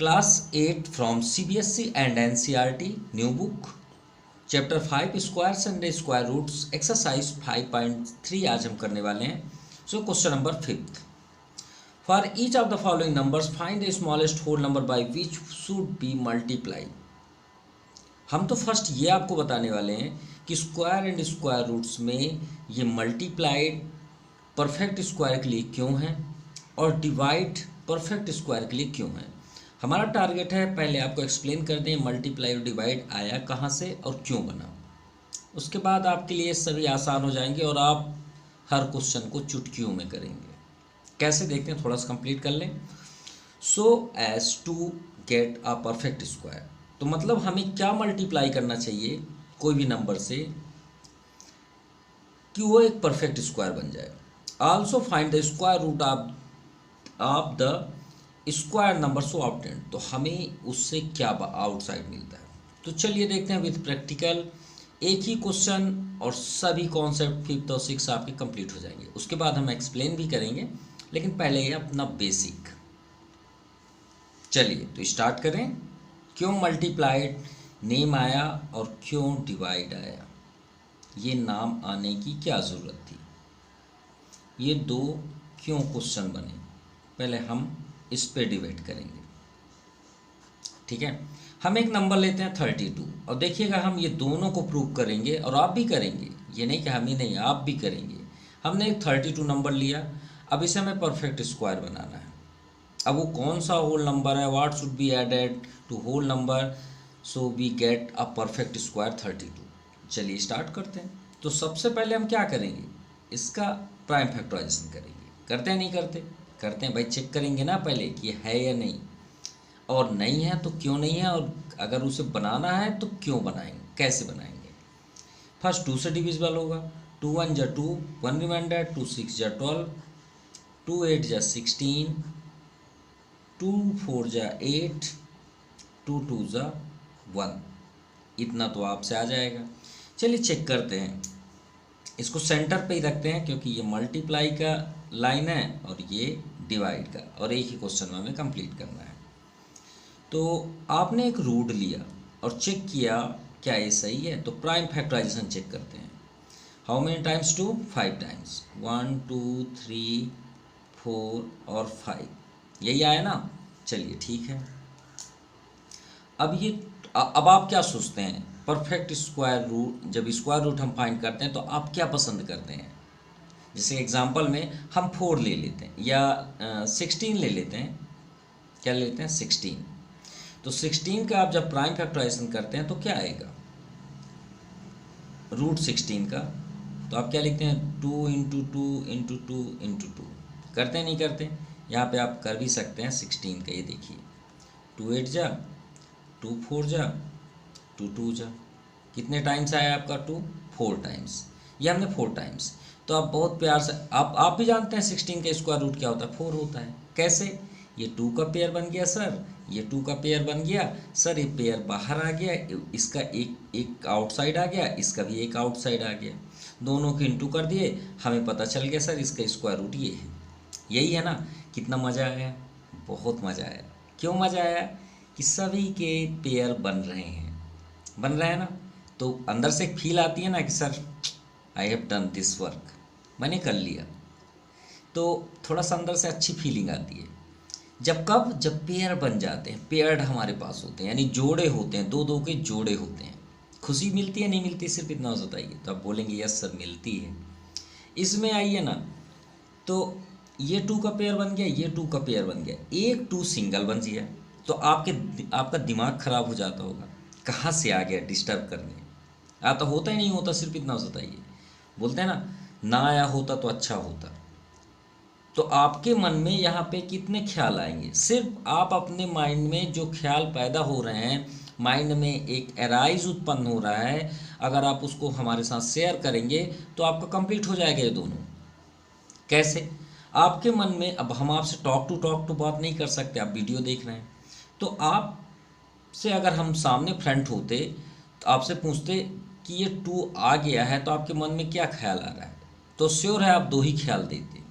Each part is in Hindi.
Class 8 from CBSE and NCERT new book chapter 5 squares and square roots exercise 5.3 आज हम करने वाले हैं। So question number 5, for each of the following numbers find the smallest whole number by which should be multiply. हम तो फर्स्ट ये आपको बताने वाले हैं कि स्क्वायर एंड स्क्वायर रूट्स में ये मल्टीप्लाइड परफेक्ट स्क्वायर के लिए क्यों है और डिवाइड परफेक्ट स्क्वायर के लिए क्यों है। हमारा टारगेट है पहले आपको एक्सप्लेन कर दें मल्टीप्लाई और डिवाइड आया कहाँ से और क्यों बना। उसके बाद आपके लिए सभी आसान हो जाएंगे और आप हर क्वेश्चन को चुटकियों में करेंगे। कैसे देखते हैं, थोड़ा सा कंप्लीट कर लें। So as to get a perfect square, तो मतलब हमें क्या मल्टीप्लाई करना चाहिए कोई भी नंबर से कि वो एक परफेक्ट स्क्वायर बन जाए। Also find the square root of the square number so obtain, तो हमें उससे क्या आउटसाइड मिलता है। तो चलिए देखते हैं विद प्रैक्टिकल, एक ही क्वेश्चन और सभी कॉन्सेप्ट 5th और 6th आपके कंप्लीट हो जाएंगे। उसके बाद हम एक्सप्लेन भी करेंगे, लेकिन पहले ये अपना बेसिक। चलिए तो स्टार्ट करें। क्यों मल्टीप्लाइड नेम आया और क्यों डिवाइड आया, ये नाम आने की क्या ज़रूरत थी, ये दो क्यों क्वेश्चन बने, पहले हम इस पे डिबेट करेंगे। ठीक है, हम एक नंबर लेते हैं 32 और देखिएगा हम ये दोनों को प्रूव करेंगे और आप भी करेंगे, ये नहीं कि हम ही नहीं, आप भी करेंगे। हमने एक 32 नंबर लिया, अब इसे हमें परफेक्ट स्क्वायर बनाना है। अब वो कौन सा होल नंबर है, what should be added to whole number so we get a perfect square 32। चलिए स्टार्ट करते हैं। तो सबसे पहले हम क्या करेंगे, इसका प्राइम फैक्टराइजेशन करेंगे। करते हैं नहीं करते, करते हैं भाई, चेक करेंगे ना पहले कि है या नहीं, और नहीं है तो क्यों नहीं है, और अगर उसे बनाना है तो क्यों बनाएंगे, कैसे बनाएंगे। फर्स्ट 2 से डिविजिबल होगा, 2 1 जा 2, 1 रिमाइंडर, 2 6 जा 12, 2 8 जा 16, 2 4 जा 8, 2 2 जा 1, इतना तो आपसे आ जाएगा। चलिए चेक करते हैं, इसको सेंटर पे ही रखते हैं क्योंकि ये मल्टीप्लाई का लाइन है और ये डिवाइड का, और एक ही क्वेश्चन में हमें कंप्लीट करना है। तो आपने एक रूट लिया और चेक किया क्या ये सही है, तो प्राइम फैक्टराइजेशन चेक करते हैं। हाउ मेनी टाइम्स 2, 5 टाइम्स, 1 2 3 4 और 5, यही आया ना। चलिए ठीक है। अब आप क्या सोचते हैं, परफेक्ट स्क्वायर रूट, जब स्क्वायर रूट हम फाइंड करते हैं तो आप क्या पसंद करते हैं। जैसे एग्जांपल में हम 4 ले लेते हैं या 16 ले लेते हैं, क्या लेते हैं 16। तो 16 का आप जब प्राइम फैक्टराइजेशन करते हैं तो क्या आएगा, रूट 16 का, तो आप क्या लिखते हैं 2 इंटू 2 इंटू 2 इंटू 2। करते हैं नहीं करते, यहाँ पे आप कर भी सकते हैं 16 का। ये देखिए 2 8 जा, 2 4 जा, 2 2 जा, कितने टाइम्स आया आपका 2, 4 टाइम्स। ये हमने 4 टाइम्स। तो आप बहुत प्यार से, आप भी जानते हैं 16 का स्क्वायर रूट क्या होता है, 4 होता है। कैसे, ये 2 का पेयर बन गया सर, ये 2 का पेयर बन गया सर, ये पेयर बाहर आ गया, इसका एक आउटसाइड आ गया, इसका भी एक आउटसाइड आ गया, दोनों के इंटू कर दिए, हमें पता चल गया सर इसका स्क्वायर रूट ये है। यही है ना, कितना मज़ा आया, बहुत मज़ा आया। क्यों मज़ा आया, कि सभी के पेयर बन रहे हैं ना, तो अंदर से एक फील आती है ना कि sir I have done this work, मैंने कर लिया, तो थोड़ा सा अंदर से अच्छी फीलिंग आती है। जब पेयर बन जाते हैं, पेयर्ड हमारे पास होते हैं, यानी जोड़े होते हैं, 2 2 के जोड़े होते हैं, खुशी मिलती है नहीं मिलती, सिर्फ इतना बताइए। तो आप बोलेंगे यस सर मिलती है। इसमें आइए ना, तो ये 2 का पेयर बन गया, ये 2 का पेयर बन गया, एक 2 सिंगल बन गया, तो आपका दिमाग खराब हो जाता होगा, कहाँ से आ गया डिस्टर्ब करने। आता होता ही नहीं होता, सिर्फ इतना बताइए। बोलते हैं ना आया होता तो अच्छा होता। तो आपके मन में यहाँ पे कितने ख्याल आएंगे, सिर्फ आप अपने माइंड में जो ख्याल पैदा हो रहे हैं, माइंड में एक एराइज उत्पन्न हो रहा है, अगर आप उसको हमारे साथ शेयर करेंगे तो आपका कंप्लीट हो जाएगा ये दोनों। कैसे, आपके मन में, अब हम आपसे टॉक टू बात नहीं कर सकते, आप वीडियो देख रहे हैं, तो आप से अगर हम सामने फ्रंट होते तो आपसे पूछते कि ये 2 आ गया है, तो आपके मन में क्या ख्याल आ रहा है, तो श्योर है आप 2 ही ख्याल देते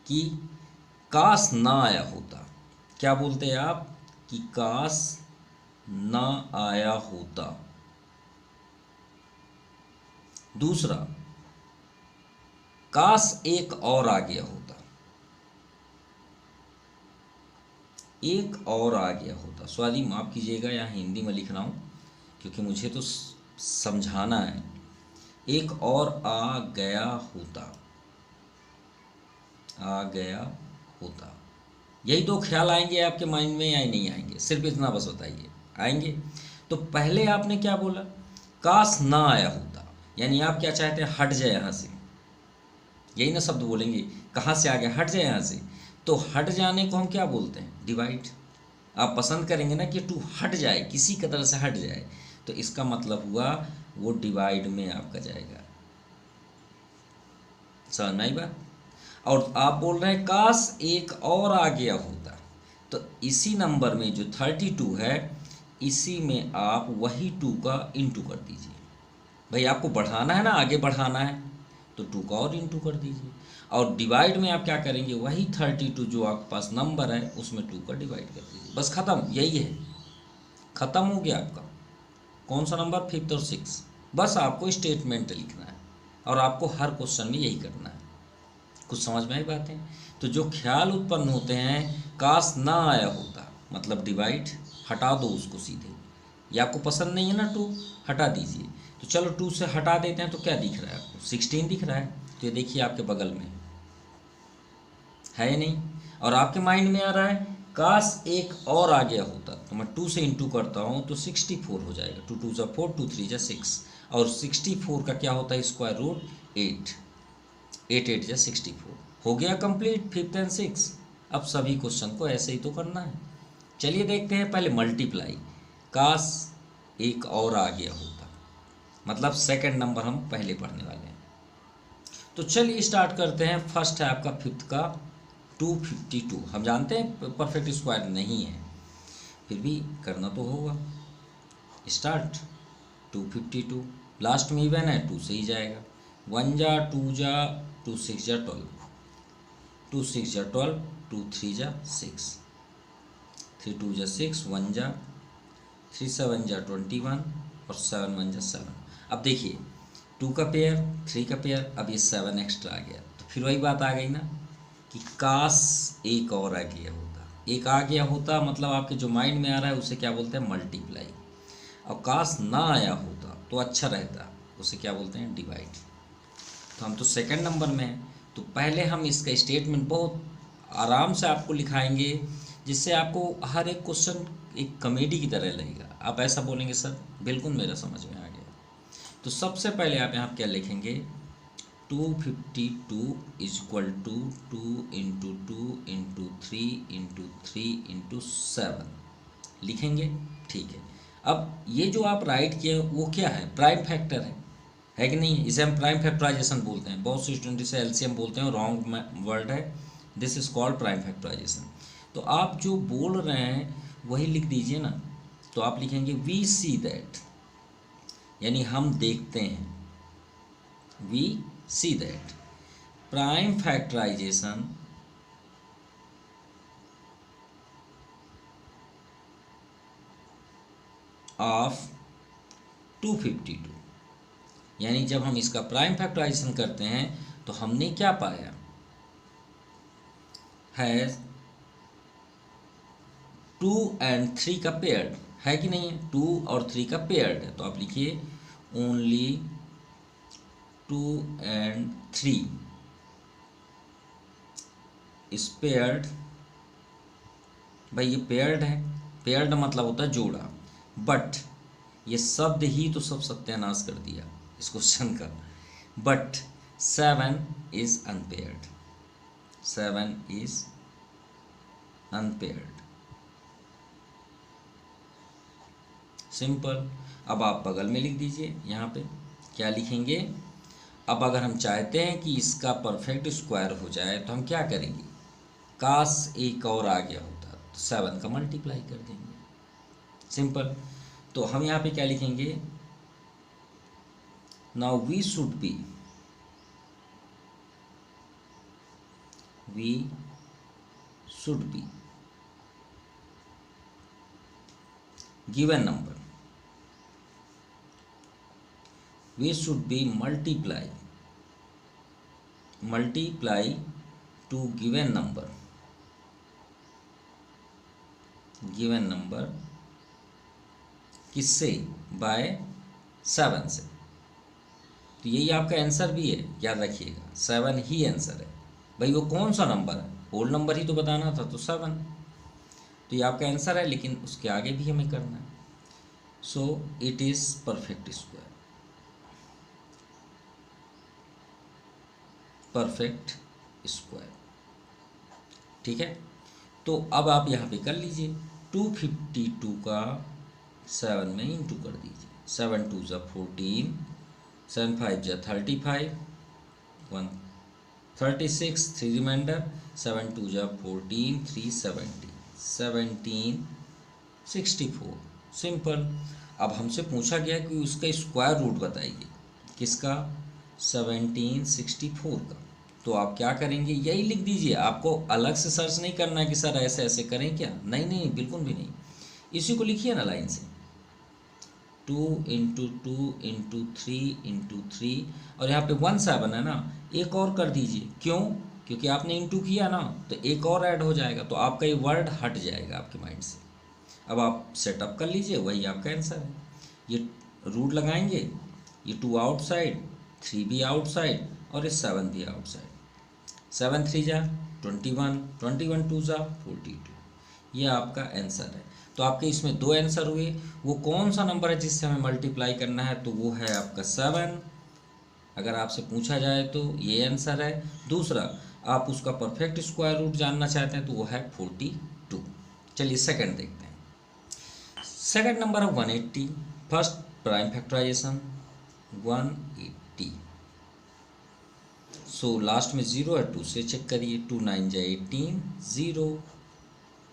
कि काश ना आया होता, क्या बोलते हैं आप कि काश ना आया होता। दूसरा, काश एक और आ गया होता, एक और आ गया होता। सॉरी माफ़ कीजिएगा, यहाँ हिंदी में लिख रहा हूँ क्योंकि मुझे तो समझाना है। एक और आ गया होता, आ गया होता। यही दो ख्याल आएंगे आपके माइंड में या नहीं आएंगे? सिर्फ इतना बस बताइए, आएंगे? तो पहले आपने क्या बोला, काश ना आया होता, यानी आप क्या चाहते हैं, हट जाए यहाँ से। यही ना शब्द बोलेंगे, कहाँ से आ गया, हट जाए यहाँ से। तो हट जाने को हम क्या बोलते हैं, डिवाइड। आप पसंद करेंगे ना कि टू हट जाए, किसी कदर से हट जाए, तो इसका मतलब हुआ वो डिवाइड में आपका जाएगा। समझ में आई बात? और आप बोल रहे हैं काश एक और आ गया होता, तो इसी नंबर में जो 32 है, इसी में आप वही 2 का इंटू कर दीजिए। भाई आपको बढ़ाना है ना, आगे बढ़ाना है, तो 2 का और इंटू कर दीजिए। और डिवाइड में आप क्या करेंगे, वही 32 जो आपके पास नंबर है उसमें 2 का डिवाइड कर दीजिए। बस ख़त्म, यही है, ख़त्म हो गया आपका। कौन सा नंबर, 5th और 6। बस आपको स्टेटमेंट लिखना है और आपको हर क्वेश्चन में यही करना है। कुछ समझ में आई बातें? तो जो ख्याल उत्पन्न होते हैं, काश ना आया होता मतलब डिवाइड, हटा दो उसको सीधे। ये आपको पसंद नहीं है ना 2, हटा दीजिए। तो चलो 2 से हटा देते हैं, तो क्या दिख रहा है आपको, 16 दिख रहा है। तो ये देखिए आपके बगल में है या नहीं? और आपके माइंड में आ रहा है काश एक और आ गया होता, तो मैं 2 से इंटू करता हूँ तो 64 हो जाएगा। 2 2 = 4, 2 3 = 6, और 64 का क्या होता है, स्क्वायर रूट 8, 8 8 = 64। हो गया कंप्लीट 5th और 6th। अब सभी क्वेश्चन को ऐसे ही तो करना है। चलिए देखते हैं पहले मल्टीप्लाई। काश एक और आ गया होता, मतलब सेकंड नंबर हम पहले पढ़ने वाले हैं। तो चलिए स्टार्ट करते हैं। फर्स्ट है आपका 5th का 252। हम जानते हैं परफेक्ट स्क्वायर नहीं है, फिर भी करना तो होगा। स्टार्ट 252, लास्ट में इवन है, 2 से ही जाएगा। 1 जा 2 जा 2 6 जा 12, 2 6 जा 12, 2 3 जा 6, 3 2 जा 6, 1 जा 3 7 जा 21, और 7 1 जा 7। अब देखिए 2 का पेयर, 3 का पेयर, अब ये 7 एक्स्ट्रा आ गया, तो फिर वही बात आ गई ना कि काश एक और आ गया होता। एक आ गया होता मतलब आपके जो माइंड में आ रहा है उसे क्या बोलते हैं, मल्टीप्लाई। और काश ना आया होता तो अच्छा रहता, उसे क्या बोलते हैं, डिवाइड। तो हम तो सेकंड नंबर में हैं, तो पहले हम इसका स्टेटमेंट बहुत आराम से आपको लिखाएंगे, जिससे आपको हर एक क्वेश्चन एक कॉमेडी की तरह लगेगा। आप ऐसा बोलेंगे सर बिल्कुल मेरा समझ में आ गया। तो सबसे पहले आप यहाँ क्या लिखेंगे, 252 = 2 इंटू 2 इंटू 3 इंटू 3 इंटू 7 लिखेंगे। ठीक है, अब ये जो आप राइट किए वो क्या है, प्राइम फैक्टर है कि नहीं? इसे हम प्राइम फैक्टराइजेशन बोलते हैं। बहुत से स्टूडेंट इसे एलसीएम बोलते हैं, रॉन्ग वर्ड है। This is called prime factorisation. तो आप जो बोल रहे हैं वही लिख दीजिए ना। तो आप लिखेंगे वी सी दैट, यानी हम देखते हैं, we see that prime factorisation of 252, यानी जब हम इसका प्राइम फैक्टराइजेशन करते हैं तो हमने क्या पाया, है 2 और 3 का पेयर्ड है कि नहीं है, 2 और 3 का पेयर्ड है। तो आप लिखिए ओनली 2 और 3 इज पेयर्ड। भाई ये पेयर्ड है, पेयर्ड मतलब होता है जोड़ा, बट ये शब्द ही तो सब सत्यानाश कर दिया इस क्वेश्चन का। But 7 is unpaired, 7 is unpaired, simple. अब आप बगल में लिख दीजिए, यहाँ पे क्या लिखेंगे। अब अगर हम चाहते हैं कि इसका परफेक्ट स्क्वायर हो जाए तो हम क्या करेंगे, काश एक और आ गया होता तो 7 का मल्टीप्लाई कर देंगे, सिंपल। तो हम यहाँ पे क्या लिखेंगे, now we should be, we should be given number, we should be multiply to given number किससे, बाय 7 से। तो यही आपका आंसर भी है, याद रखिएगा 7 ही आंसर है। भाई वो कौन सा नंबर है, होल नंबर ही तो बताना था, तो 7। तो ये आपका आंसर है, लेकिन उसके आगे भी हमें करना है। सो it is perfect square, perfect square. ठीक है, तो अब आप यहाँ पे कर लीजिए, 252 का 7 में इंटू कर दीजिए। 7 2 ज़ा 14, 7 5 ज़ा 35, 1 36, 3 रिमाइंडर, 7 2 ज़ा 14, 3 70, 17 64। सिंपल। अब हमसे पूछा गया कि उसका स्क्वायर रूट बताइए, किसका, 1764 का। तो आप क्या करेंगे, यही लिख दीजिए। आपको अलग से सर्च नहीं करना है कि सर ऐसे ऐसे करें क्या, नहीं नहीं, बिल्कुल भी नहीं। इसी को लिखिए ना लाइन से, 2 इंटू 2 इंटू 3 इंटू 3, और यहाँ पे 1 7 है ना, एक और कर दीजिए। क्यों, क्योंकि आपने इंटू किया ना, तो एक और ऐड हो जाएगा, तो आपका ये वर्ड हट जाएगा आपके माइंड से। अब आप सेटअप कर लीजिए, वही आपका आंसर है। ये रूट लगाएंगे, ये 2 आउटसाइड, 3 भी आउटसाइड, और ये 7 भी आउटसाइड। 7 3 जा 21, 21 2 जा 42। ये आपका आंसर है। तो आपके इसमें 2 आंसर हुए। वो कौन सा नंबर है जिससे हमें मल्टीप्लाई करना है, तो वो है आपका 7। अगर आपसे पूछा जाए तो ये आंसर है। दूसरा, आप उसका परफेक्ट स्क्वायर रूट जानना चाहते हैं, तो वो है 42। चलिए सेकंड देखते हैं। सेकंड नंबर है 180। First prime factorisation 180। So last में 0 है, 2 से चेक करिए। 2 9 जा 18, 0,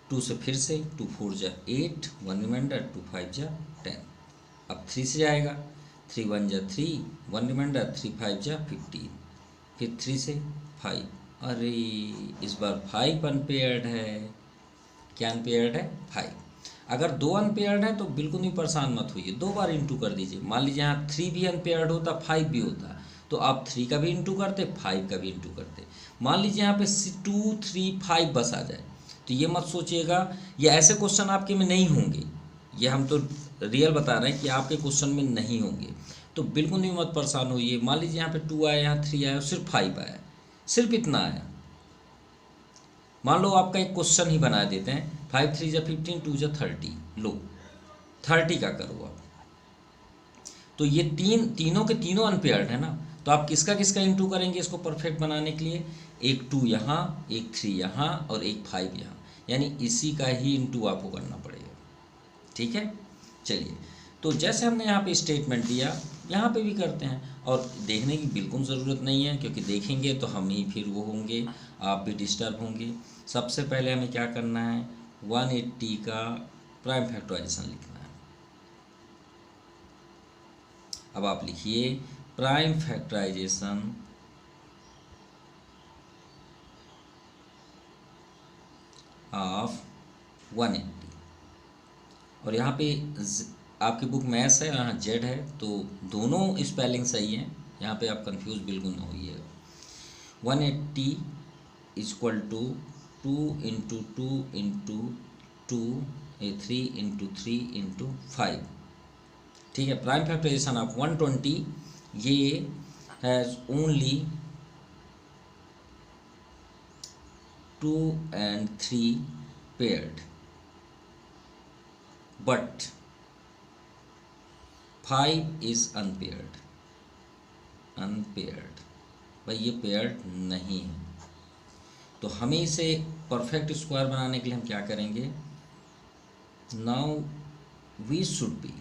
2 से फिर से, 2 4 जा 8, 1 रिमाइंडर, 2 5 जा 10। अब 3 से जाएगा, 3 1 जा 3, 1 रिमाइंडर, 3 5 जा 15, फिर 3 से 5। अरे इस बार 5 अनपेयर्ड है। क्या अनपेयर्ड है, 5। अगर 2 अनपेयर्ड है तो बिल्कुल भी परेशान मत होइए, 2 बार इंटू कर दीजिए। मान लीजिए यहाँ 3 भी अनपेयर्ड होता, 5 भी होता, तो आप 3 का भी इंटू करते, 5 का भी इंटू करते। मान लीजिए यहाँ पे 2 3 5 बस आ जाए, तो ये मत सोचिएगा, ये ऐसे क्वेश्चन आपके में नहीं होंगे। ये हम तो रियल बता रहे हैं कि आपके क्वेश्चन में नहीं होंगे, तो बिल्कुल भी मत परेशान होइए। मान लीजिए यहाँ पे 2 आया, यहाँ 3 आया, सिर्फ 5 आया, सिर्फ इतना आया। मान लो आपका एक क्वेश्चन ही बना देते हैं, 5 3 जा 15, 2 जा 30, लो 30 का करो आप। तो ये तीनों के तीनों अनपेयर्ड है ना, तो आप किसका किसका इंटू करेंगे इसको परफेक्ट बनाने के लिए, एक 2 यहाँ, एक 3 यहाँ, और एक 5 यहाँ, यानी इसी का ही इंटू आपको करना पड़ेगा। ठीक है, चलिए। तो जैसे हमने यहाँ पे स्टेटमेंट दिया, यहाँ पे भी करते हैं, और देखने की बिल्कुल ज़रूरत नहीं है, क्योंकि देखेंगे तो हम ही फिर वो होंगे, आप भी डिस्टर्ब होंगे। सबसे पहले हमें क्या करना है, 180 का प्राइम फैक्टराइजेशन लिखना है। अब आप लिखिए प्राइम फैक्टराइजेशन ऑफ 180, और यहाँ पे आपकी बुक मैथ्स है, यहाँ जेड है, तो दोनों स्पेलिंग सही हैं, यहाँ पे आप कंफ्यूज बिल्कुल ना होइएगा। 180 equal to 2 into 2 into 2, 3 into 3 into 5। ठीक है, प्राइम फैक्टराइजेशन ऑफ 120, ये has only 2 and 3 paired, but 5 is unpaired। भाई ये पेयर्ड नहीं है, तो हमें इसे परफेक्ट स्क्वायर बनाने के लिए हम क्या करेंगे, now we should be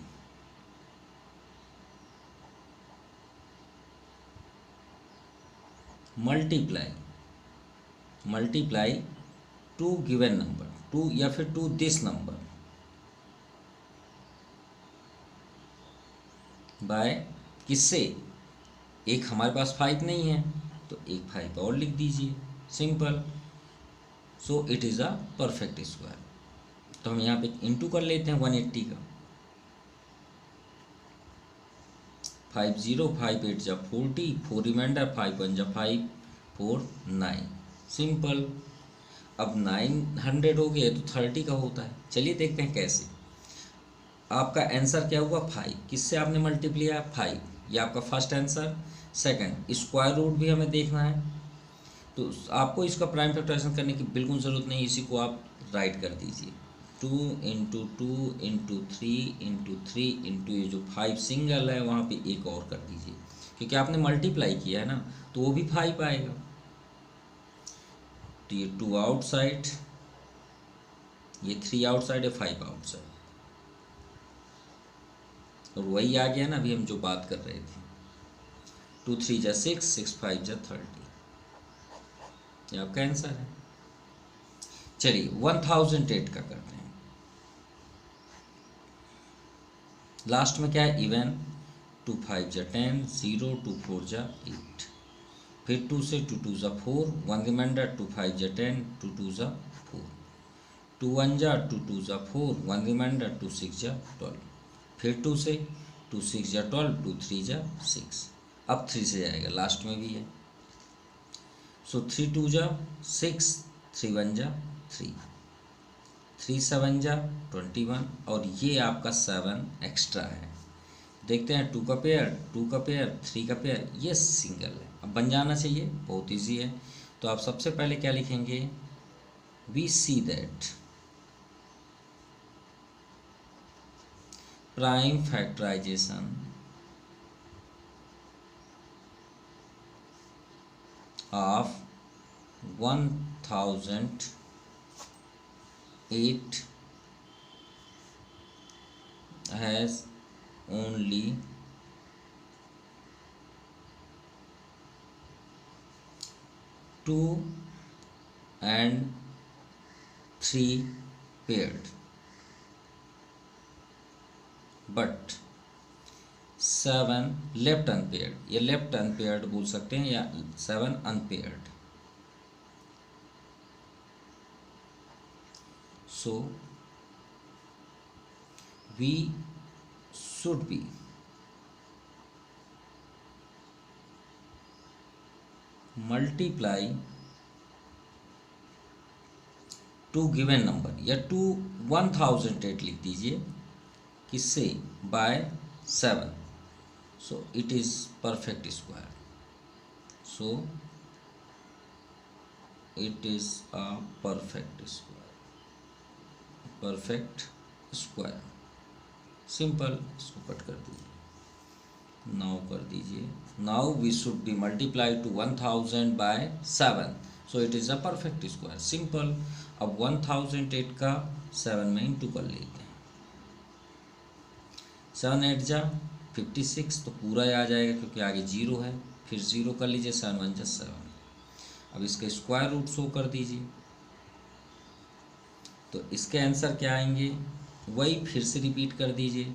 multiply to given number, to या फिर टू दिस नंबर बाय किससे, एक हमारे पास 5 नहीं है, तो एक 5 और लिख दीजिए, simple. So it is a perfect square. तो हम यहाँ पे इंटू कर लेते हैं 180 का, 5 0, 5 8 जा 40, 4 रिमाइंडर, 5 1 जा 5, 4 9, सिंपल। अब 900 हो गया तो 30 का होता है। चलिए देखते हैं कैसे। आपका आंसर क्या हुआ 5, किससे आपने मल्टीप्लाई किया 5, ये आपका first answer. Second, square root भी हमें देखना है, तो आपको इसका प्राइम फैक्टराइजेशन करने की बिल्कुल ज़रूरत नहीं, इसी को आप राइट कर दीजिए। 2 इंटू 2 इंटू 3 इंटू 3 इंटू ये जो 5 सिंगल है वहाँ पे एक और कर दीजिए, क्योंकि आपने मल्टीप्लाई किया है ना, तो वो भी 5 आएगा। तो ये 2 आउटसाइड, ये 3 आउटसाइड है, 5 आउटसाइड, और वही आ गया ना अभी हम जो बात कर रहे थे। 2 3 जा 6, 6 5 जा 30, ये आपका आंसर है। चलिए 1008 का करते हैं। लास्ट में क्या है इवन, 2 5 जा 10, 0 2 4 जा 8, फिर 2 से 2 2 जा 4, 1 रिमाइंडर, 2 5 जा 10, 2 2 जा 4, 2 1 जा 2 2 जा 4, 1 रिमाइंडर, 2 6 जा 12, फिर 2 से 2 6 जा 12, 2 3 जा 6, अब 3 से जाएगा, लास्ट में भी है। सो 3 2 जा 6, 3 1 जा 3, 3 7 जा 21, और ये आपका 7 एक्स्ट्रा है। देखते हैं 2 का पेयर, 2 का पेयर, 3 का पेयर, ये सिंगल है, अब बन जाना चाहिए, बहुत इजी है। तो आप सबसे पहले क्या लिखेंगे, we see that prime factorisation of 1008 has only 2 and 3 paired, but 7 left unpaired, या लेफ्ट अनपेयर्ड बोल सकते हैं, या 7 unpaired. So we should be multiply to given number, या टू 1008 लिख दीजिए, किससे, by 7, so it is perfect square, so it is a perfect square, simple. इसको कट कर दीजिए, नाउ कर दीजिए, now we should be multiply to 1000 by 7, so it is a perfect square, simple. अब 1008 का 7 में इंटू कर लेते हैं, 7 8 जा 56, तो पूरा ही आ जाएगा क्योंकि आगे 0 है, फिर 0 कर लीजिए, 7 1 जा 7। अब इसके स्क्वायर रूट शो कर दीजिए, तो इसके आंसर क्या आएंगे, वही फिर से रिपीट कर दीजिए,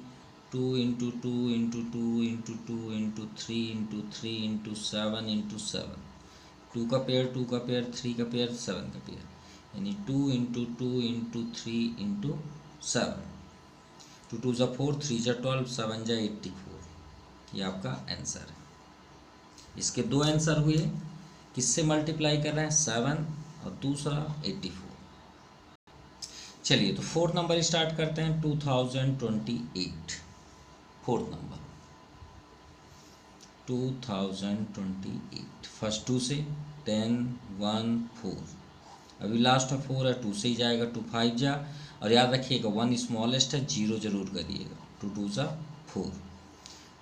2 into 2 into 2 into 2 into 3 into 3 into 7 into 7, 2 का पेयर 2 का पेयर 3 का पेयर 7 का पेयर, यानी 2 इंटू 2 इंटू 3 इंटू 7, 2 2 जा 4, 3 जा 12, 7 जा 84, ये आपका आंसर है। इसके दो आंसर हुए, किससे मल्टीप्लाई कर रहे हैं, 7 और दूसरा 84। चलिए तो फोर्थ नंबर स्टार्ट करते हैं, 2028, फोर्थ नंबर 2028, फर्स्ट 2 से 10 1 4, अभी लास्ट में 4 है, 2 से ही जाएगा, 2 5 जा, और याद रखिएगा 1 स्मॉलेस्ट है, 0 जरूर करिएगा, 2 2 जा 4,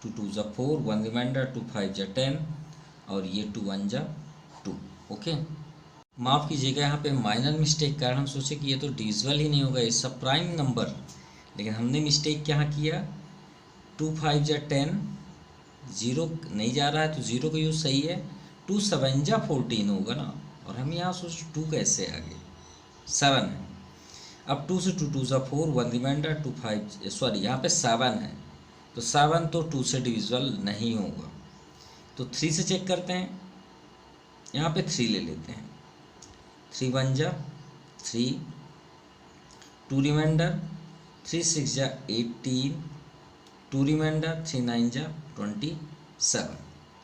2 2 जा 4, 1 रिमाइंडर, 2 5 जा 10, और ये 2 1 जा 2, ओके। माफ़ कीजिएगा, यहाँ पे माइनर मिस्टेक कर, हम सोचे कि ये तो डिविजिबल ही नहीं होगा, ये सब प्राइम नंबर, लेकिन हमने मिस्टेक क्या किया, 2 5 जा 10, 0 नहीं जा रहा है तो 0 का यूज़ सही है, 2 7 जा 14 होगा ना, और हम यहाँ सोच 2 कैसे आ गए, 7 है। अब 2 से 2 2 जा 4, 1 रिमाइंडर, 2 5 सॉरी यहाँ पे 7 है, तो 7 तो 2 से डिविजिबल नहीं होगा, तो 3 से चेक करते हैं, यहाँ पे 3 ले लेते हैं, 3 1 जा 3, 2 रिमाइंडर, 3 6 जा 18, 2 रिमाइंडर, 3 9 जा 24, 7,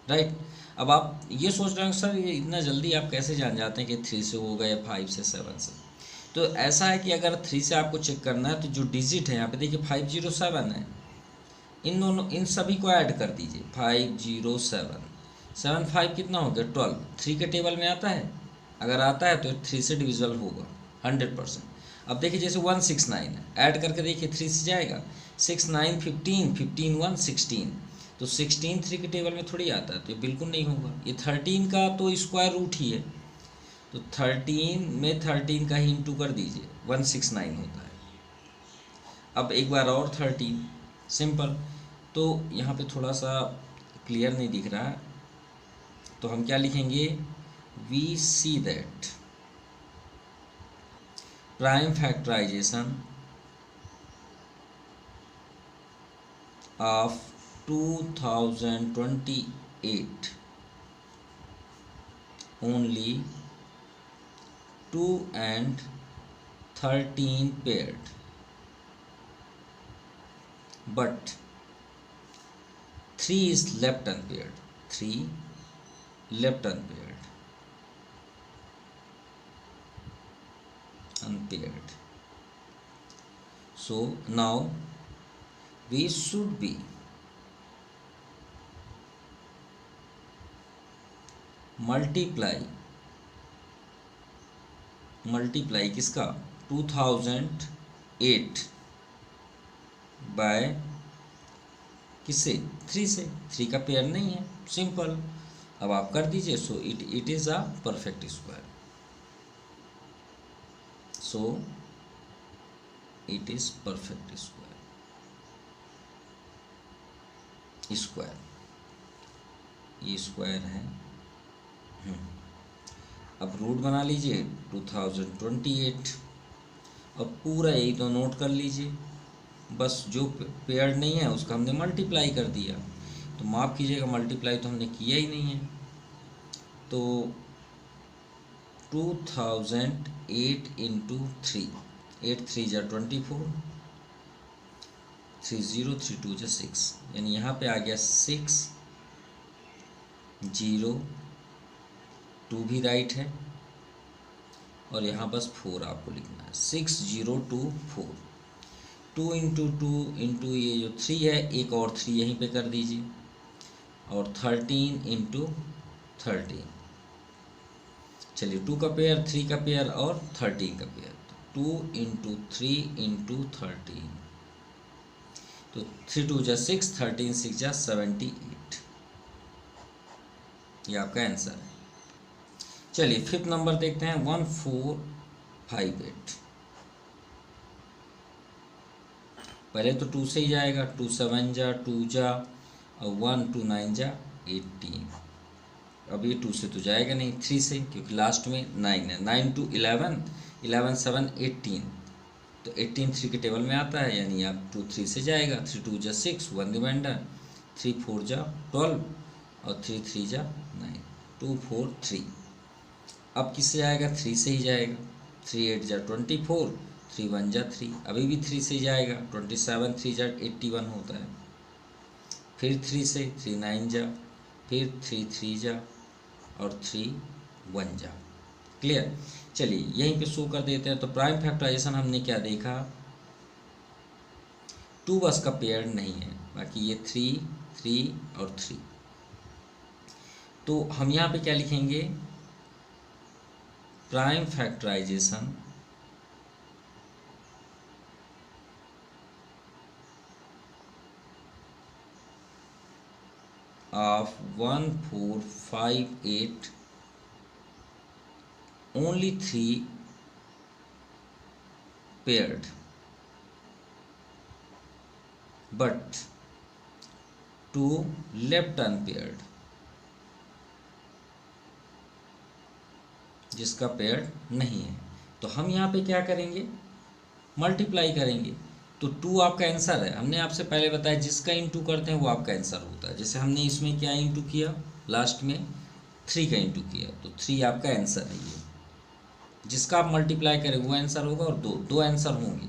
राइट। अब आप ये सोच रहे हैं सर ये इतना जल्दी आप कैसे जान जाते हैं कि 3 से हो गए, 5 से, 7 से। तो ऐसा है कि अगर 3 से आपको चेक करना है तो जो डिजिट है यहाँ पे देखिए 507 है, इन दोनों इन सभी को ऐड कर दीजिए। 507 7 5 कितना हो गया 12, 3 के टेबल में आता है, अगर आता है तो 3 से डिविजल होगा 100%। अब देखिए जैसे 169 है, ऐड करके देखिए 3 से जाएगा, 6 9 15 15 1 16, तो 16 3 के टेबल में थोड़ी आता है, तो ये बिल्कुल नहीं होगा। ये 13 का तो स्क्वायर रूट ही है, तो 13 में 13 का ही इंटू कर दीजिए, 169 होता है। अब एक बार और 13, सिंपल। तो यहाँ पे थोड़ा सा क्लियर नहीं दिख रहा है, तो हम क्या लिखेंगे, we see that prime factorisation of 2028 only 2 and 13 paired, but 3 is left unpaired, 3 left unpaired. So now we should be multiply किसका 2008 बाय किससे, 3 से, 3 का पेयर नहीं है, सिंपल। अब आप कर दीजिए, सो it is a perfect square, so it is perfect square, ये स्क्वायर है। अब रूट बना लीजिए 2028, अब पूरा यही तो नोट कर लीजिए, बस जो पेयर्ड नहीं है उसका हमने मल्टीप्लाई कर दिया, तो माफ़ कीजिएगा मल्टीप्लाई तो हमने किया ही नहीं है। तो 2008 इंटू 3, 8 3 जा 24, 3 0 3 2 जा 6, यानी यहाँ पे आ गया 6 0 2 भी राइट है, और यहाँ बस 4 आपको लिखना है, 6 0 2 4, 2 इंटू 2 इंटू ये जो 3 है, एक और 3 यहीं पे कर दीजिए, और 13 इंटू 13, चलिए 2 का पेयर, 3 का पेयर और 13 का पेयर, 2 इंटू 3 इंटू 13, तो 3 2 जा 6, 13 6 जा 78, ये आपका आंसर है। चलिए 5th नंबर देखते हैं, 1458। पहले तो 2 से ही जाएगा, 2 7 जा 2 जा, और 1 2 9 जा 18। अब ये 2 से तो जाएगा नहीं, 3 से, क्योंकि लास्ट में 9 है, 9 2 11, 11 7 18, तो 18 3 के टेबल में आता है, यानी आप 2 3 से जाएगा, 3 2 जा 6, 1 रिमाइंडर, 3 4 जा 12, और 3 3 जा 9, 2 4 3। अब किससे आएगा, 3 से ही जाएगा, 3 8 जा 24, 3 1 जा 3, अभी भी 3 से जाएगा, 27 3 जा 81 होता है, फिर 3 से, 3 9 जा, फिर 3 3 जा, और 3 1 जा। क्लियर, चलिए यहीं पे शो कर देते हैं। तो प्राइम फैक्टराइजेशन हमने क्या देखा, 2 बस का पेयर नहीं है, बाकी ये 3 3 और 3। तो हम यहाँ पे क्या लिखेंगे, prime factorisation of 1458 only 3 paired, but 2 left unpaired, जिसका पेयर नहीं है। तो हम यहाँ पे क्या करेंगे, मल्टीप्लाई करेंगे। तो 2 आपका आंसर है, हमने आपसे पहले बताया जिसका इंटू करते हैं वो आपका आंसर होता है। जैसे हमने इसमें क्या इंटू किया, लास्ट में 3 का इंटू किया, तो 3 आपका आंसर है। ये जिसका आप मल्टीप्लाई करें वो आंसर होगा, और दो आंसर होंगे।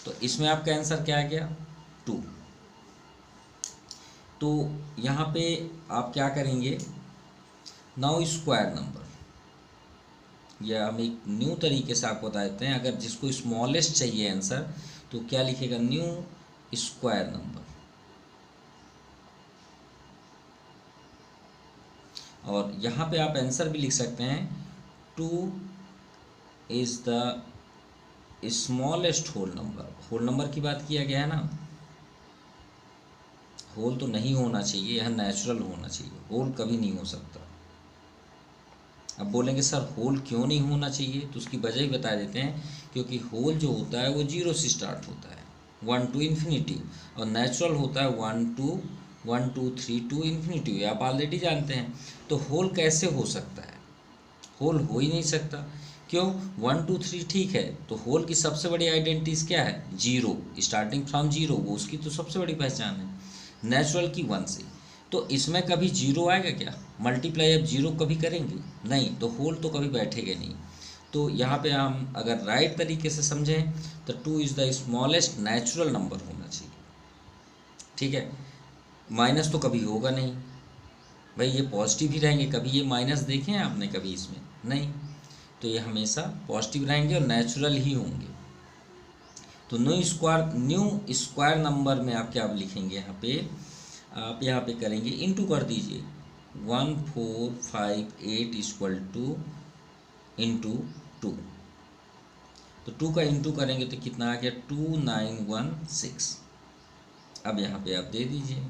तो इसमें आपका आंसर क्या आ गया, 2। तो यहाँ पे आप क्या करेंगे, नाउ स्क्वायर नंबर, या हम एक न्यू तरीके से आपको बता देते हैं, अगर जिसको स्मॉलेस्ट चाहिए आंसर तो क्या लिखेगा, न्यू स्क्वायर नंबर। और यहाँ पे आप आंसर भी लिख सकते हैं, 2 is the smallest whole number. Whole number की बात किया गया है ना, होल तो नहीं होना चाहिए, यह नेचुरल होना चाहिए, होल कभी नहीं हो सकता। अब बोलेंगे सर होल क्यों नहीं होना चाहिए, तो उसकी वजह ही बता देते हैं, क्योंकि होल जो होता है वो 0 से स्टार्ट होता है, 1 टू इन्फिनिटी, और नेचुरल होता है 1 2 3 टू इन्फिनिटी, आप ऑलरेडी जानते हैं। तो होल कैसे हो सकता है, होल हो ही नहीं सकता। क्यों, 1 2 3 ठीक है, तो होल की सबसे बड़ी आइडेंटिटीज क्या है, 0, स्टार्टिंग फ्रॉम 0, वो उसकी तो सबसे बड़ी पहचान है। नेचुरल की 1 से, तो इसमें कभी 0 आएगा क्या, मल्टीप्लाई अब 0 कभी करेंगे नहीं, तो होल तो कभी बैठेगा नहीं। तो यहाँ पे हम अगर राइट तरीके से समझें तो 2 is the smallest natural number होना चाहिए, ठीक है। माइनस तो कभी होगा नहीं भाई, ये पॉजिटिव ही रहेंगे, कभी ये माइनस देखे हैं आपने कभी इसमें, नहीं, तो ये हमेशा पॉजिटिव रहेंगे और नेचुरल ही होंगे। तो न्यू स्क्वायर नंबर में आप क्या लिखेंगे, यहाँ पे आप यहाँ पे करेंगे, इंटू कर दीजिए, 1 4 5 8 इक्वल टू इंटू 2, तो 2 का इंटू करेंगे तो कितना आ गया, 2916। अब यहाँ पे आप दे दीजिए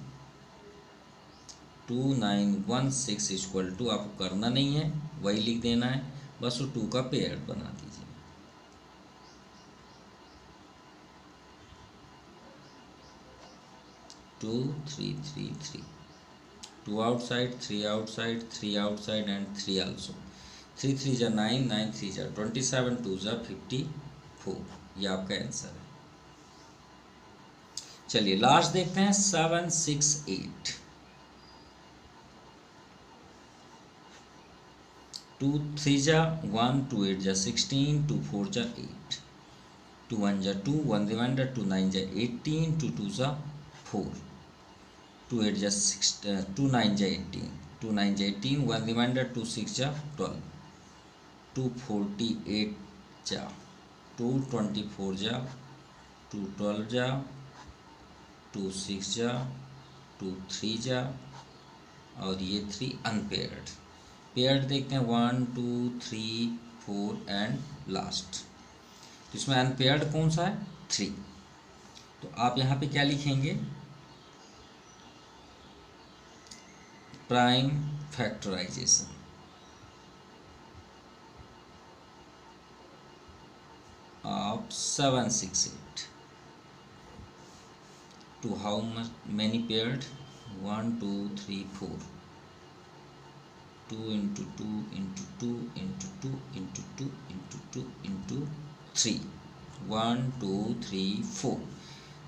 2916 इक्वल टू, आपको करना नहीं है, वही लिख देना है, बस वो 2 का पेयर बना दीजिए। 2 3 3 3, 2 outside, 3 outside, 3 outside and 3 also, 3 3 जा 9, 9 3 जा 27, 2 जा 54, ये आपका आंसर है। चलिए लास्ट देखते हैं, 7 6 8, 2 3 जा 1, 2 8 जा 16, 2 4 जा 8, 2 1 जा 2, 1 रिमाइंडर, 2 9 जा 18, 2 2 जा 4, 2 8 जा 6, 2 9 जा 18, 2 9 जा 18, 1 रिमाइंडर, 2 6 जा 12, 2 48 जा 2 24 जा 2 12 जा 2 6 जा 2 3 जा, और ये 3 अनपेयर्ड। पेयर्ड देखते हैं 1 2 3 4 एंड लास्ट, तो इसमें अनपेयर्ड कौन सा है, 3। तो आप यहाँ पे क्या लिखेंगे, prime factorisation, of 7 6 8 to how many paired, 1 2 3 4, 2 into 2 into 2 into 2 into 2 into 2 into 3, 1 2 3 4।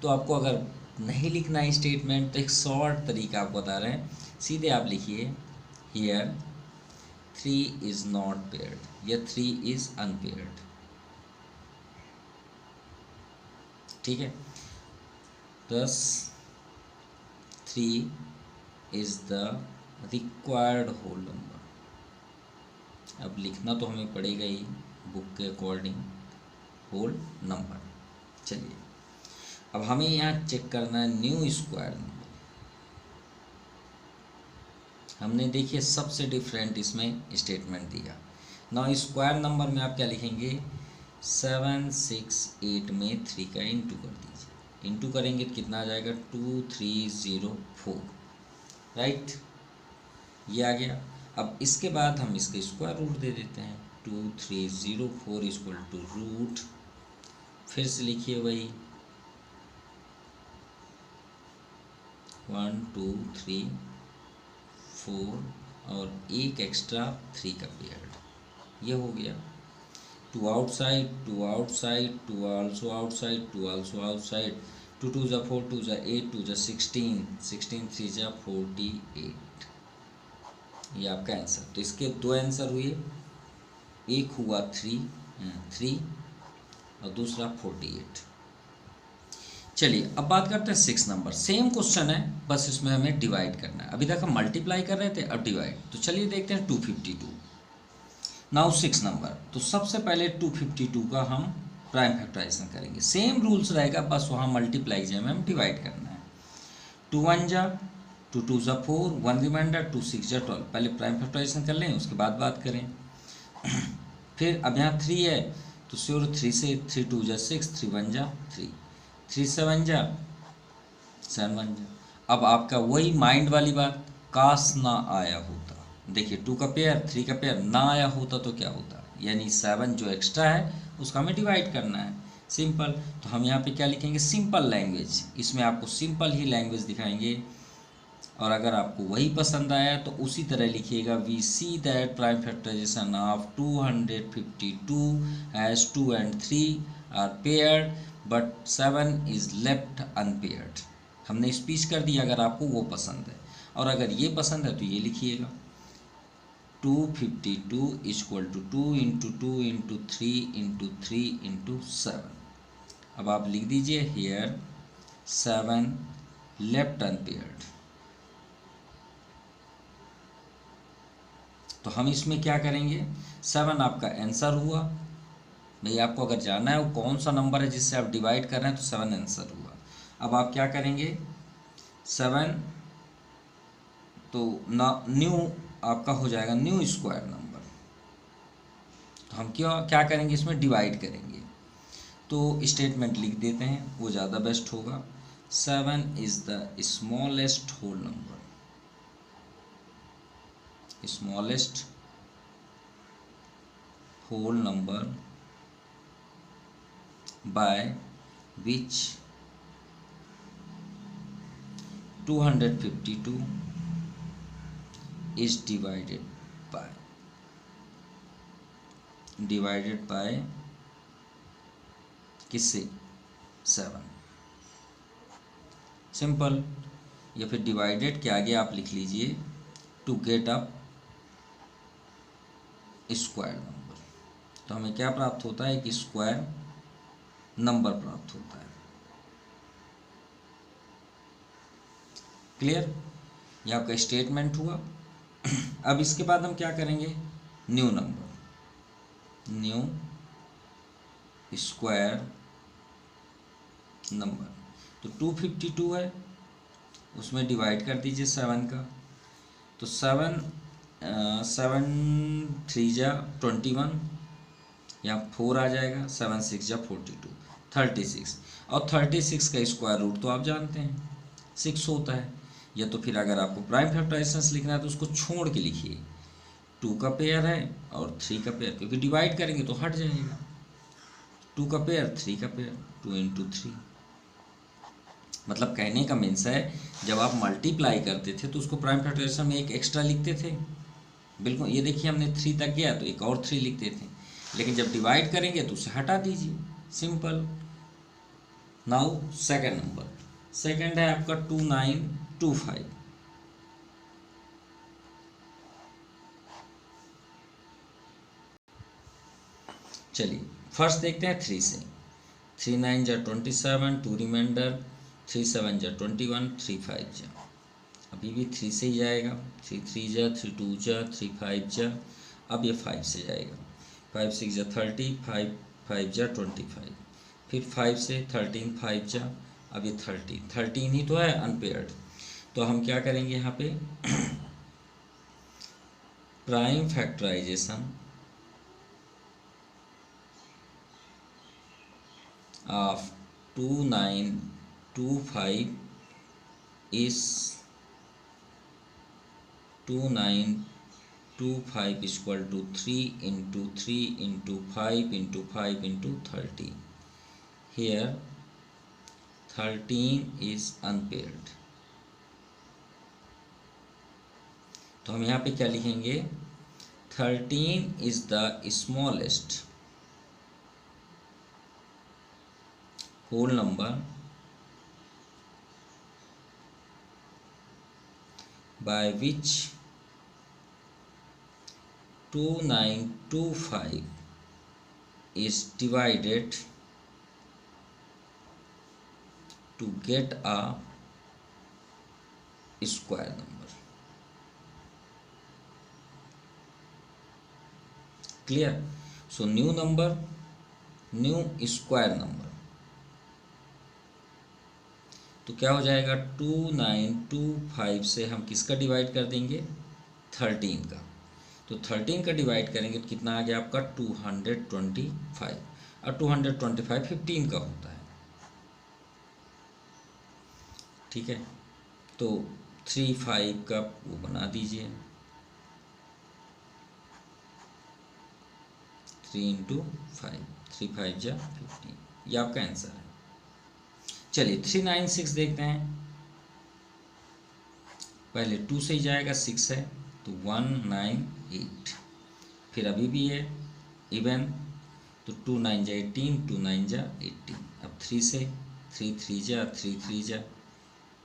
तो आपको अगर नहीं लिखना है स्टेटमेंट तो एक शॉर्ट तरीका आपको बता रहे हैं, सीधे आप लिखिए हियर 3 इज नॉट पेयर्ड या 3 इज अनपेयर्ड, ठीक है। thus 3 is the required whole number। अब लिखना तो हमें पड़ेगा ही बुक के अकॉर्डिंग होल नंबर। चलिए अब हमें यहाँ चेक करना है न्यू स्क्वायर नंबर। हमने देखिए सबसे डिफरेंट इसमें स्टेटमेंट दिया ना। स्क्वायर नंबर में आप क्या लिखेंगे, 7 6 8 में 3 का इंटू कर दीजिए, इंटू करेंगे तो कितना आ जाएगा, 2304, राइट, ये आ गया। अब इसके बाद हम इसके स्क्वायर रूट दे देते हैं, 2304 इक्वल टू रूट, फिर से लिखिए वही 1 2 3 4 और एक एक्स्ट्रा 3 का पेयर्ड, ये हो गया। 2 outside 2 outside 2 also outside 2 also outside, 2 2 जा 4 2 जा 8 2 जा 16 16 3 जा 48, ये आपका आंसर। तो इसके 2 आंसर हुए, एक हुआ 3 और दूसरा 48। चलिए अब बात करते हैं 6 नंबर। सेम क्वेश्चन है, बस इसमें हमें डिवाइड करना है। अभी तक हम मल्टीप्लाई कर रहे थे, अब डिवाइड। तो चलिए देखते हैं 252। Now 6 number. तो सबसे पहले 252 का हम प्राइम फैक्टराइजेशन करेंगे। सेम रूल्स रहेगा, बस वहाँ मल्टीप्लाई जगह में हम डिवाइड करना है। 2 1 जा, 2 2 जा 4, 1 रिमाइंडर, 2 6 जा 12। पहले प्राइम फैक्टराइजेशन कर लें, उसके बाद बात करें। फिर अब यहाँ 3 है तो श्योर 3 से, 3 2 जा 6, 3 1 जा 3, 3 7 जा 7 1 जा। अब आपका वही माइंड वाली बात, काश ना आया होता। देखिए 2 का पेयर, 3 का पेयर ना आया होता तो क्या होता, यानी 7 जो एक्स्ट्रा है उसका हमें डिवाइड करना है। सिंपल। तो हम यहाँ पे क्या लिखेंगे, सिंपल लैंग्वेज। इसमें आपको सिंपल ही लैंग्वेज दिखाएंगे। और अगर आपको वही पसंद आया तो उसी तरह लिखिएगा, we see that prime factorisation of 252 has 2 and 3 are paired but 7 is left unpaired. हमने स्पीच कर दिया अगर आपको वो पसंद है। और अगर ये पसंद है तो ये लिखिएगा, 252 equal to 2 into 2 into 3 into 3 into 7। अब आप लिख दीजिए हेयर 7 लेफ्ट अनपेयर्ड। तो हम इसमें क्या करेंगे, 7 आपका आंसर हुआ। भाई आपको अगर जानना है वो कौन सा नंबर है जिससे आप डिवाइड कर रहे हैं, तो 7 आंसर हुआ। अब आप क्या करेंगे, 7 तो ना न्यू आपका हो जाएगा न्यू स्क्वायर नंबर। तो हम क्या करेंगे, इसमें डिवाइड करेंगे। तो स्टेटमेंट लिख देते हैं, वो ज़्यादा बेस्ट होगा। 7 is the smallest whole number, smallest whole number by which 252 is divided by किससे, 7। सिंपल। या फिर डिवाइडेड के आगे आप लिख लीजिए to get up square number. तो हमें क्या प्राप्त होता है, एक स्क्वायर नंबर प्राप्त होता है। क्लियर, ये आपका स्टेटमेंट हुआ। अब इसके बाद हम क्या करेंगे, new number, new square number. तो 252 है, उसमें डिवाइड कर दीजिए 7 का। तो 7 3 जा 21, यहाँ 4 आ जाएगा, 7 6 जा 42, 36। और 36 का स्क्वायर रूट तो आप जानते हैं 6 होता है। या तो फिर अगर आपको प्राइम फैक्टराइजेशन लिखना है तो उसको छोड़ के लिखिए, 2 का पेयर है और 3 का पेयर, क्योंकि डिवाइड करेंगे तो हट जाएगा। 2 का पेयर 3 का पेयर, 2 इंटू 3। मतलब कहने का मीन्स है, जब आप मल्टीप्लाई करते थे तो उसको प्राइम फैक्टराइजेशन में एक एक्स्ट्रा लिखते थे। बिल्कुल, ये देखिए हमने 3 तक गया तो एक और 3 लिखते थे, लेकिन जब डिवाइड करेंगे तो उसे हटा दीजिए। Simple. Now second number. Second है आपका 2925। चलिए फर्स्ट देखते हैं 3 से। 3 9 जा 27, 2 रिमाइंडर, 3 7 जा 21, 3 5 जा, अभी भी 3 से ही जाएगा। 3 3 जा, 3 2 जा, 3 5 जा, अब ये 5 से जाएगा। 5 6 जा 30, 5 5 जा 25, फिर 5 से 13 5 जा, अब ये 13 ही तो है अनपेयर्ड। तो हम क्या करेंगे यहाँ पे, prime factorisation of 2925 is 2925 equal to 3 into 3 into 5 into 5 into 30. Here 13 is unpaired. तो हम यहाँ पे क्या लिखेंगे, 13 is the smallest whole number by which 2925 is divided to get a square number. Clear? So new number, new square number. तो क्या हो जाएगा, 2925 से हम किसका डिवाइड कर देंगे, 13 का। तो 13 का डिवाइड करेंगे तो कितना आ गया आपका 225, और 225 15 का होता है। ठीक है, तो 35 का वो बना दीजिए, 3 इंटू 5, 3 5 जा 15, ये आपका आंसर है। चलिए 396 देखते हैं। पहले 2 से ही जाएगा, 6 है तो 198, फिर अभी भी है इवन, तो 2 9 जा 18, 2 9 जा 18। अब 3 से, 3 3 जा 3 3 जा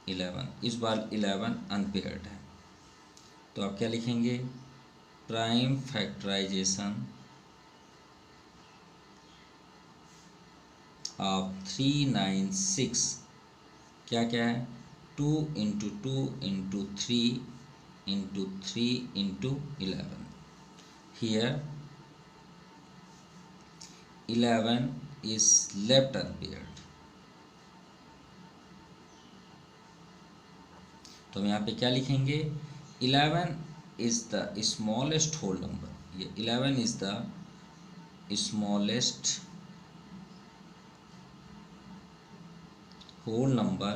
11, इस बार 11 अनपेयर्ड है, तो आप क्या लिखेंगे, प्राइम फैक्टराइजेशन ऑफ 396 क्या क्या है, 2 into 2 into 3 into 3 into 11। Here 11 is left unpaired, तो हम यहाँ पे क्या लिखेंगे, 11 is the smallest whole number, ये 11 is the smallest whole number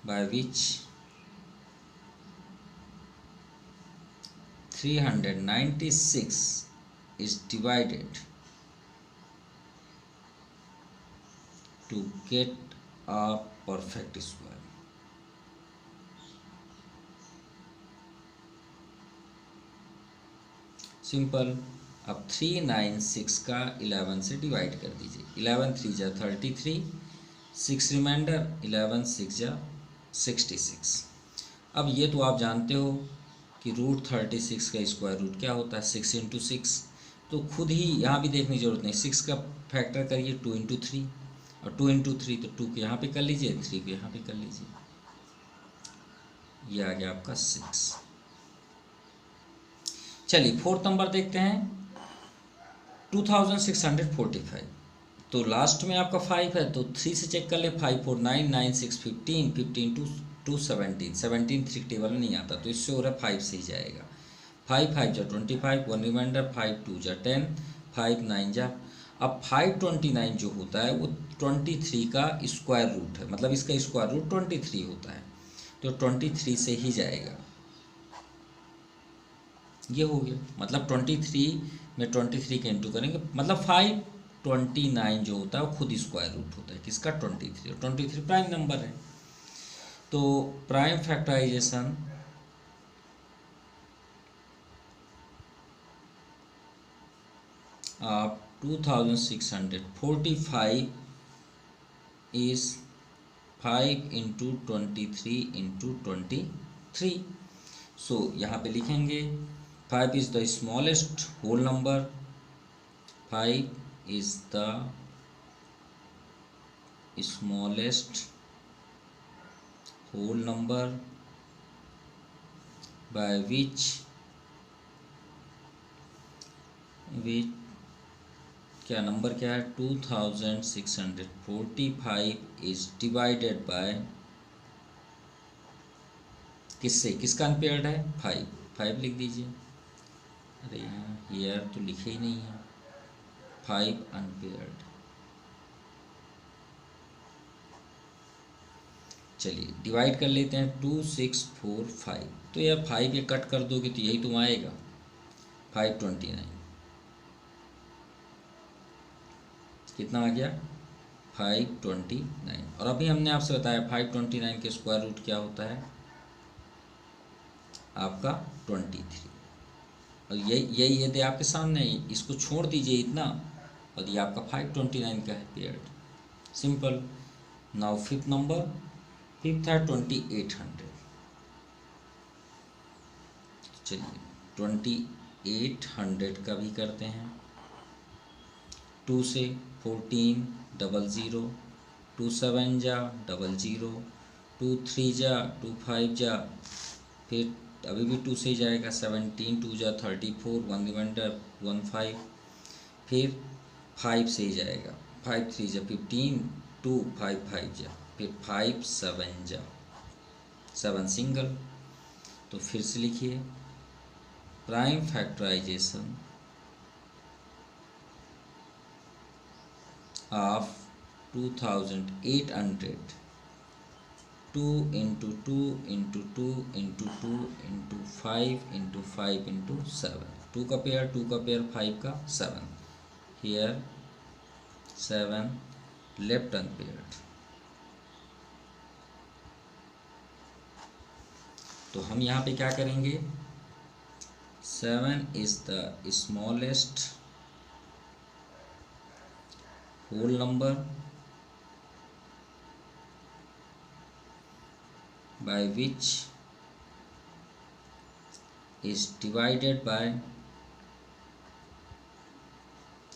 by which 396 is divided to get a perfect square. Simple. अब 396 का 11 से डिवाइड कर दीजिए, 11 3 जा 33, 6 रिमाइंडर, 11 6 जा 66। अब ये तो आप जानते हो कि रूट 36 का स्क्वायर रूट क्या होता है, 6 इंटू 6, तो खुद ही यहाँ भी देखने की जरूरत नहीं, 6 का फैक्टर करिए 2 इंटू 3, और 2 इंटू 3 तो 2 को यहाँ पे कर लीजिए, 3 को यहाँ पे कर लीजिए, ये आ गया आपका 6। चलिए 4th नंबर देखते हैं, 2645, तो लास्ट में आपका 5 है तो 3 से चेक कर ले, 5 4 9 9 6 15, 15 2 17, 17 3 टेबल में नहीं आता, तो इससे हो रहा है 5 से ही जाएगा, 5 5 जा 25, 1 रिमाइंडर, 5 2 जा 10, 5 9 जा, अब 529 जो होता है वो 23 का स्क्वायर रूट है, मतलब इसका स्क्वायर रूट 23 होता है, तो 23 से ही जाएगा, ये हो गया, मतलब 23 में 23 का इंटू करेंगे, मतलब 529 जो होता है वो खुद स्क्वायर रूट होता है किसका, 23, और 23 प्राइम नंबर है, तो prime factorisation of 2645 is 5 into 23 into 23। सो यहाँ पे लिखेंगे 5 is the smallest whole number, 5 is the smallest whole number by which क्या नंबर क्या है, 2645 is divided by किससे, किसका अनपेयर्ड है, 5 लिख दीजिए, अरे यहाँ हियर तो लिखे ही नहीं है, 5 अनपेयर्ड। चलिए डिवाइड कर लेते हैं, 2645, तो यार 5 ये कट कर दोगे तो यही तुम आएगा, 529 कितना आ गया, 529, और अभी हमने आपसे बताया 529 के स्क्वायर रूट क्या होता है आपका 23, और यही ये दे आपके सामने, इसको छोड़ दीजिए इतना, और ये आपका 529 का है paired, simple. Now 5th number, 5th है 2800, चलिए 2800 का भी करते हैं, 2 से 14 00 2 7 जा 00, 2 3 जा 2 5 जा, फिर अभी भी 2 से जाएगा 17, 2 जा 34, 1 रिमाइंडर 1 5, फिर 5 से ही जाएगा 5 3 जा 15, 2 5 5 जा, फिर 5 7 जा 7 सिंगल। तो फिर से लिखिए prime factorisation of 2800, 2 into 2 into 2 into 2 into 5 into 5 into 7, 2 का पेयर 5 का 7, here 7 left unpaired। तो हम यहाँ पे क्या करेंगे, 7 is the smallest whole number by which is divided by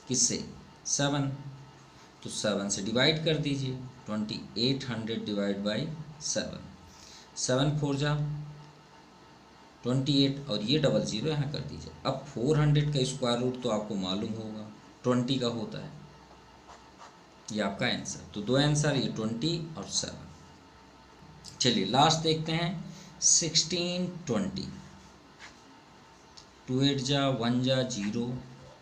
किससे, 7। तो 7 से डिवाइड कर दीजिए, 2800 डिवाइड बाई 7, 7 4 जा 28 और ये 00 यहाँ कर दीजिए। अब 400 का स्क्वायर रूट तो आपको मालूम होगा 20 का होता है, ये आपका आंसर। तो दो आंसर, ये 20 और 7। चलिए लास्ट देखते हैं 16 20, 2 8 जा 1 जा 0,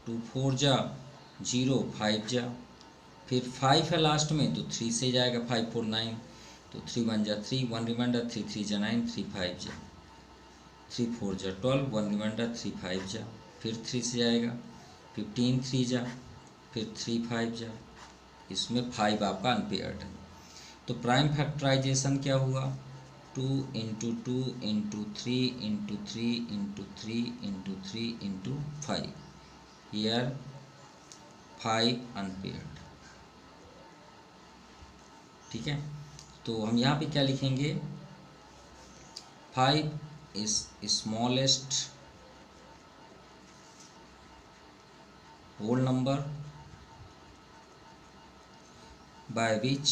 2 4 जा 0, 5 जा, फिर 5 है लास्ट में तो 3 से जाएगा 5 4 9, तो 3 1 जा 3, 1 रिमाइंडर 3 3 जा 9, 3 5 जा, 3 4 जा 12, 1 रिमाइंडर 3 5 जा, फिर 3 से जाएगा 15 3 जा, फिर 3 5 जा, इसमें 5 आपका अनपेयर्ड है। तो प्राइम फैक्टराइजेशन क्या हुआ, 2 into 2 into 3 into 3 into 3 into 3 into 5, here 5 unpaired. ठीक है, तो हम यहाँ पे क्या लिखेंगे, 5 is smallest whole number by which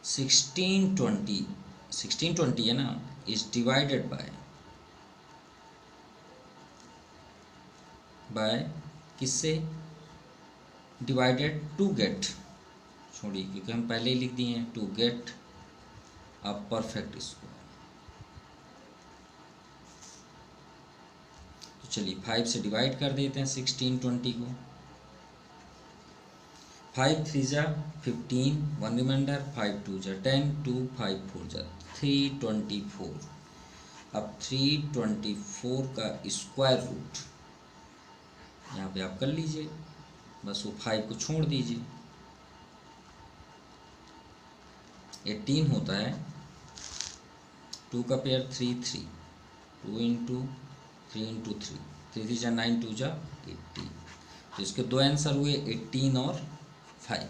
1620 है ना, is divided by किससे डिवाइडेड, टू गेट, छोड़िए क्योंकि हम पहले ही लिख दिए हैं, to get a perfect square. तो चलिए 5 से डिवाइड कर देते हैं 1620 को, 5 3 जा 15, 1 रिमाइंडर 5 2 जा 10, 2 5 4 जा 324। अब 324 का स्क्वायर रूट यहाँ पे आप कर लीजिए, बस वो 5 को छोड़ दीजिए, 18 होता है, 2 का पेयर 3 3, 2 into 3 into 3, 3 3 जा 9, 2 जा 18। तो इसके दो आंसर हुए 18 और 5।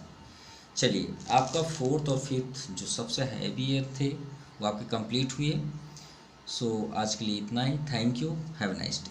चलिए आपका 4th और 5th जो सबसे हैवी ईयर थे वो आपके कंप्लीट हुए। सो आज के लिए इतना ही। Thank you, have a nice day.